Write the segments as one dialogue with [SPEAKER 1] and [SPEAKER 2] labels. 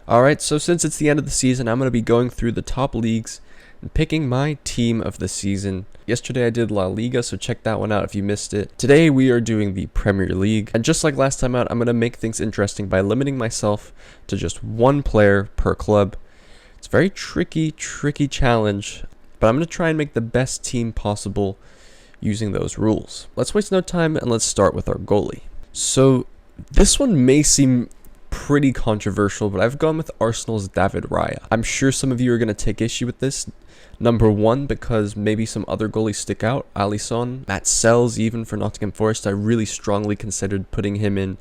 [SPEAKER 1] Alright, so since it's the end of the season, I'm going to be going through the top leagues and picking my team of the season. Yesterday I did La Liga, so check that one out if you missed it. Today we are doing the Premier League, and just like last time out, I'm going to make things interesting by limiting myself to just one player per club. It's a very tricky challenge, but I'm going to try and make the best team possible using those rules. Let's waste no time and let's start with our goalie. So this one may seem pretty controversial, but I've gone with Arsenal's David Raya. I'm sure some of you are going to take issue with this. Number one, because maybe some other goalies stick out. Alisson, Matt Sells, even for Nottingham Forest. I really strongly considered putting him in,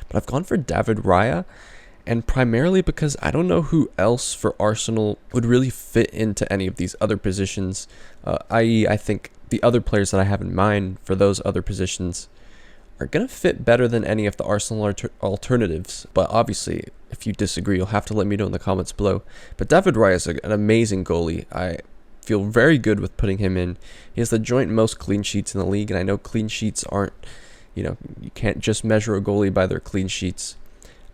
[SPEAKER 1] but I've gone for David Raya, and primarily because I don't know who else for Arsenal would really fit into any of these other positions, i.e. I think the other players that I have in mind for those other positions are going to fit better than any of the Arsenal alternatives. But obviously, if you disagree, you'll have to let me know in the comments below. But David Raya is an amazing goalie. I feel very good with putting him in. He has the joint most clean sheets in the league, and I know clean sheets aren't, you can't just measure a goalie by their clean sheets.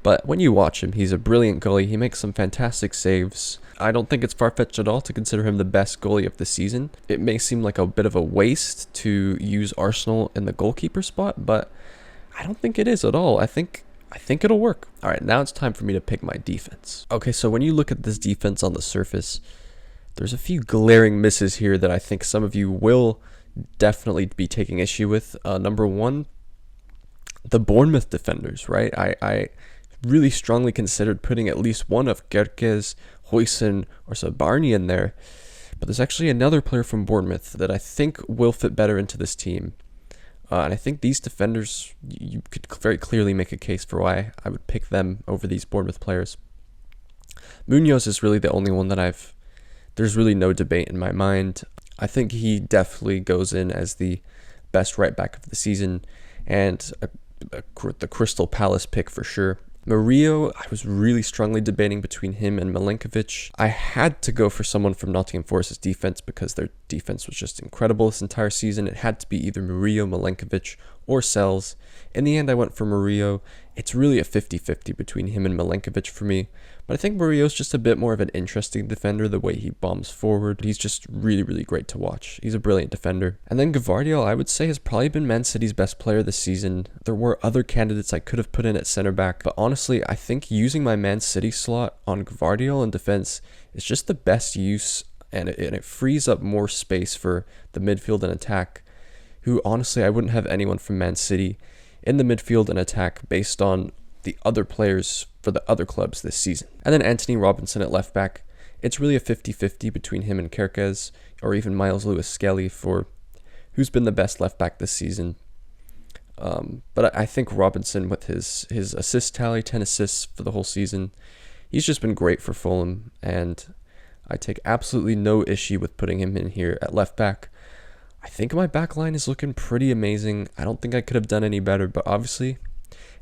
[SPEAKER 1] But when you watch him, he's a brilliant goalie. He makes some fantastic saves. I don't think it's far-fetched at all to consider him the best goalie of the season. It may seem like a bit of a waste to use Arsenal in the goalkeeper spot, but I don't think it is at all. I think it'll work. All right, now it's time for me to pick my defense. Okay, so when you look at this defense on the surface, there's a few glaring misses here that I think some of you will definitely be taking issue with. Number one, the Bournemouth defenders, right? I really strongly considered putting at least one of Kerkez, Huijsen, or Zabarnyi in there. But there's actually another player from Bournemouth that I think will fit better into this team. And I think these defenders, you could very clearly make a case for why I would pick them over these Bournemouth players. Munoz is really the only one that there's really no debate in my mind. I think he definitely goes in as the best right back of the season, and the Crystal Palace pick for sure. Murillo, I was really strongly debating between him and Milenkovic. I had to go for someone from Nottingham Forest's defense because their defense was just incredible this entire season. It had to be either Murillo, Milenkovic, or Sells. In the end, I went for Murillo. It's really a 50-50 between him and Milenkovic for me. But I think Murillo's just a bit more of an interesting defender, the way he bombs forward. He's just really great to watch. He's a brilliant defender. And then Gvardiol, I would say, has probably been Man City's best player this season. There were other candidates I could have put in at center back, but honestly, I think using my Man City slot on Gvardiol in defense is just the best use, and it frees up more space for the midfield and attack, who honestly, I wouldn't have anyone from Man City in the midfield and attack based on the other players for the other clubs this season. And then Antonee Robinson at left back. It's really a 50-50 between him and Kerkez, or even Miles Lewis-Skelly for who's been the best left back this season. But I think Robinson, with his assist tally, 10 assists for the whole season, he's just been great for Fulham, and I take absolutely no issue with putting him in here at left back. I think my back line is looking pretty amazing. I don't think I could have done any better, but obviously,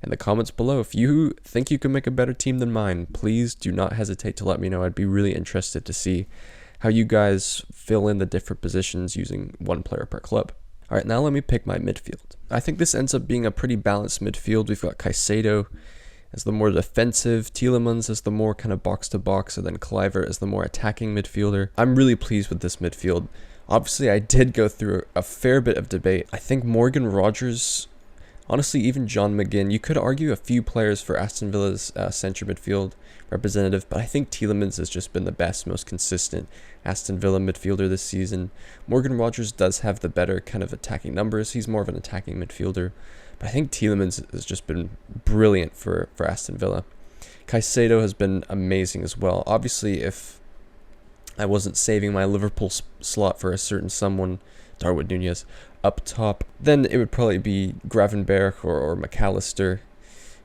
[SPEAKER 1] in the comments below, if you think you can make a better team than mine, please do not hesitate to let me know. I'd be really interested to see how you guys fill in the different positions using one player per club. All right, now let me pick my midfield. I think this ends up being a pretty balanced midfield. We've got Caicedo as the more defensive, tielemans as the more kind of box-to-box, and then kluivert as the more attacking midfielder. I'm really pleased with this midfield. Obviously, I did go through a fair bit of debate. I think Morgan Rogers, honestly, even John McGinn, you could argue a few players for Aston Villa's centre midfield representative, but I think Tielemans has just been the best, most consistent Aston Villa midfielder this season. Morgan Rogers does have the better kind of attacking numbers. He's more of an attacking midfielder, but I think Tielemans has just been brilliant for Aston Villa. Caicedo has been amazing as well. Obviously, if I wasn't saving my Liverpool slot for a certain someone, Darwin Nunez, up top, then it would probably be Gravenberch or McAllister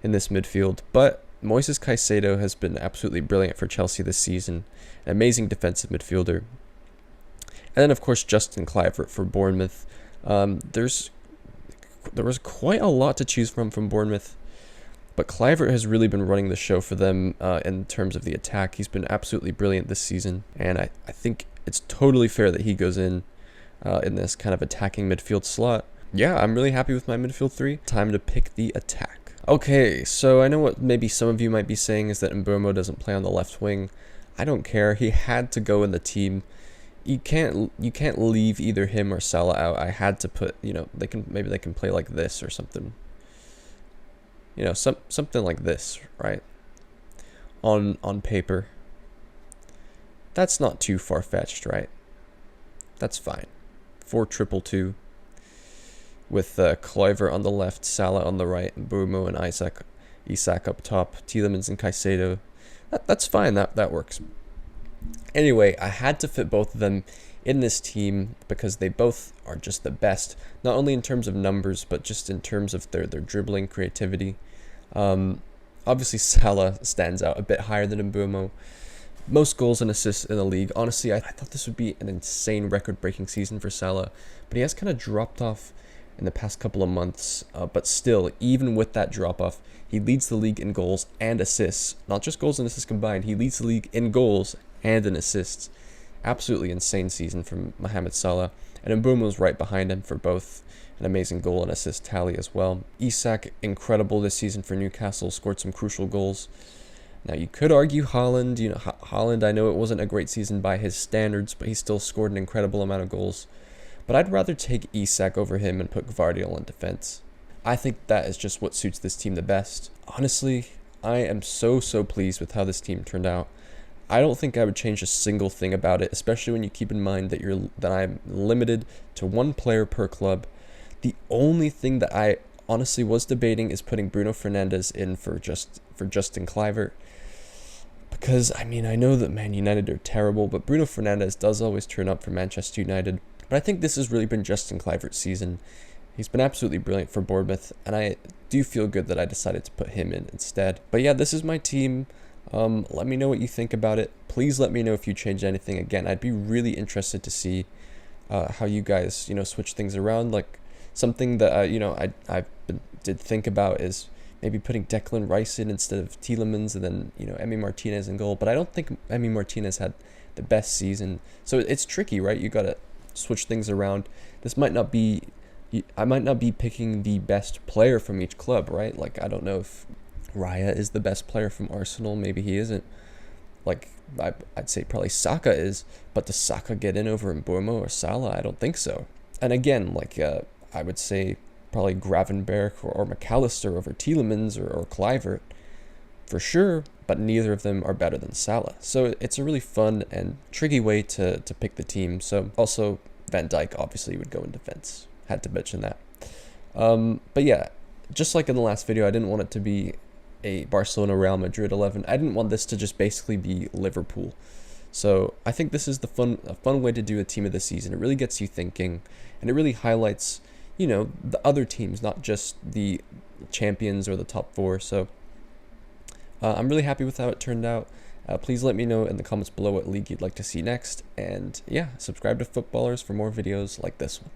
[SPEAKER 1] in this midfield. But Moises Caicedo has been absolutely brilliant for Chelsea this season. An amazing defensive midfielder. And then, of course, Justin Kluivert for Bournemouth. There was quite a lot to choose from Bournemouth, but Kluivert has really been running the show for them in terms of the attack. He's been absolutely brilliant this season, and I think it's totally fair that he goes in this kind of attacking midfield slot. Yeah, I'm really happy with my midfield three. Time to pick the attack. Okay, so I know what maybe some of you might be saying is that mbeumo doesn't play on the left wing. I don't care. He had to go in the team. You can't leave either him or Salah out. I had to put, maybe they can play like this or something. Something like this, right? On paper. That's not too far-fetched, right? That's fine. 4-2-2 with Kluivert on the left, Salah on the right, and mbeumo and Isak up top, Tielemans and Caicedo. That's fine. That works. Anyway, I had to fit both of them in this team because they both are just the best, not only in terms of numbers, but just in terms of their dribbling creativity. Obviously, Salah stands out a bit higher than mbeumo. Most goals and assists in the league. Honestly, I thought this would be an insane record-breaking season for Salah, but he has kind of dropped off in the past couple of months. But still, even with that drop-off, he leads the league in goals and assists. Not just goals and assists combined. He leads the league in goals and in assists. Absolutely insane season from Mohamed Salah. And mbeumo's right behind him for both an amazing goal and assist tally as well. Isak, incredible this season for Newcastle, scored some crucial goals. Now, you could argue Haaland. Haaland, I know it wasn't a great season by his standards, but he still scored an incredible amount of goals. But I'd rather take Isak over him and put gvardiol in defense. I think that is just what suits this team the best. Honestly, I am so pleased with how this team turned out. I don't think I would change a single thing about it, especially when you keep in mind that I'm limited to one player per club. The only thing that I honestly was debating is putting Bruno Fernandes in for Justin Kluivert. Because, I know that Man United are terrible, but Bruno Fernandes does always turn up for Manchester United. But I think this has really been Justin Kluivert's season. He's been absolutely brilliant for Bournemouth, and I do feel good that I decided to put him in instead. But yeah, this is my team. Let me know what you think about it. Please let me know if you changed anything. Again, I'd be really interested to see how you guys, switch things around. Like, something that, I did think about is maybe putting Declan Rice in instead of Tielemans, and then, Emi Martinez in goal. But I don't think Emi Martinez had the best season. So it's tricky, right? You got to switch things around. I might not be picking the best player from each club, right? Like, I don't know if Raya is the best player from Arsenal. Maybe he isn't. Like, I'd say probably Saka is. But does Saka get in over mbeumo or Salah? I don't think so. And again, like, I would say probably Gravenberch or McAllister over Tielemans or Kluivert for sure, but neither of them are better than Salah. So it's a really fun and tricky way to pick the team. So also Van Dijk obviously would go in defense. Had to mention that. But yeah, just like in the last video, I didn't want it to be a Barcelona Real Madrid 11. I didn't want this to just basically be Liverpool. So I think this is a fun way to do a team of the season. It really gets you thinking, and it really highlights the other teams, not just the champions or the top four. So I'm really happy with how it turned out. Please let me know in the comments below what league you'd like to see next. And yeah, subscribe to Footballers for more videos like this one.